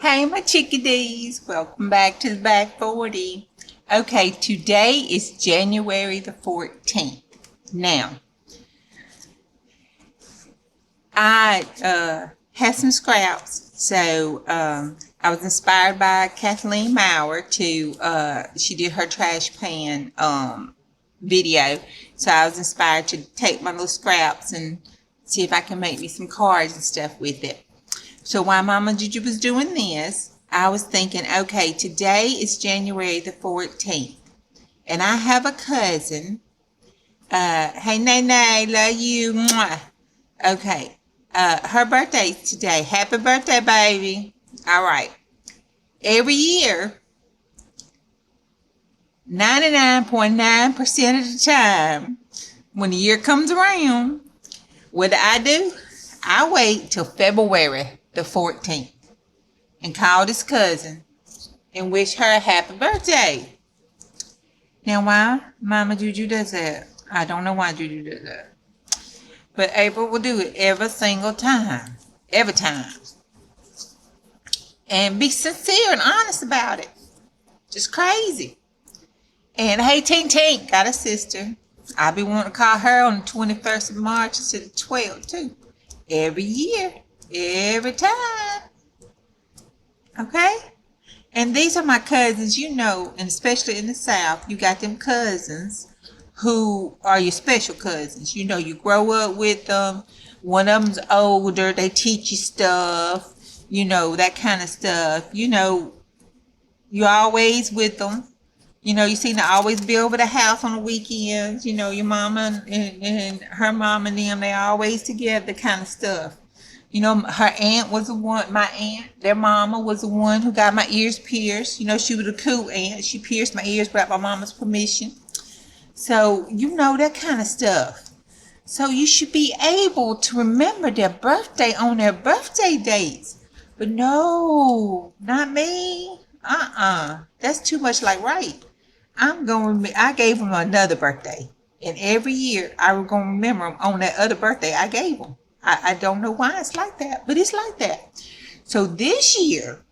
Hey, my chickadees. Welcome back to the Back 40. Okay, today is January the 14th. Now, I had some scraps. So, I was inspired by Kathleen Maurer she did her trash pan video. So I was inspired to take my little scraps and see if I can make me some cards and stuff with it. So while Mama Juju was doing this, I was thinking, okay, today is January the 14th. And I have a cousin. Hey, Nene, love you. Mwah. Okay. Her birthday's today. Happy birthday, baby. All right. Every year, 99.9% of the time, when the year comes around, what do? I wait till February the 14th and call this cousin and wish her a happy birthday. Now, why Mama Juju does that? I don't know why Juju does that. But April will do it every single time. Every time. And be sincere and honest about it. Just crazy. And hey, Tink Tink, got a sister. I'll be wanting to call her on the 21st of March instead of 12th, too. Every year. Every time. Okay? And these are my cousins, and especially in the South, you got them cousins who are your special cousins. You grow up with them. One of them's older. They teach you stuff. That kind of stuff. You're always with them. You seem to always be over the house on the weekends. Your mama and her mom and them, they always together kind of stuff. Her aunt was the one, my aunt, their mama was the one who got my ears pierced. She was a cool aunt. She pierced my ears without my mama's permission. So, that kind of stuff. So you should be able to remember their birthday on their birthday dates. But no, not me. That's too much like right. I gave them another birthday. And every year I was going to remember them on that other birthday I gave them. I don't know why it's like that, but it's like that. So this year,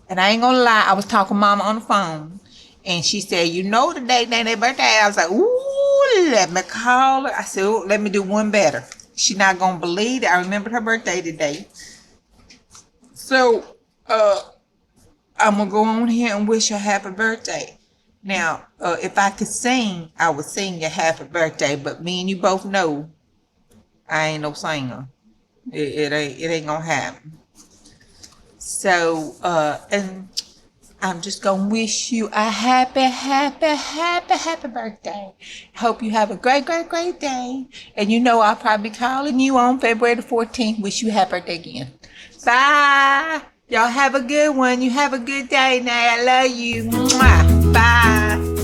and I ain't going to lie, I was talking to Mama on the phone. And she said, the date ain't their birthday. I was like, ooh, let me call her. I said, oh, let me do one better. She's not going to believe it. I remembered her birthday today. So, I'm going to go on here and wish her happy birthday. Now, if I could sing, I would sing your happy birthday. But me and you both know I ain't no singer. It ain't going to happen. So, and I'm just going to wish you a happy birthday. Hope you have a great day. And I'll probably be calling you on February the 14th. Wish you a happy birthday again. Bye. Y'all have a good one. You have a good day now. I love you. Mwah. Bye.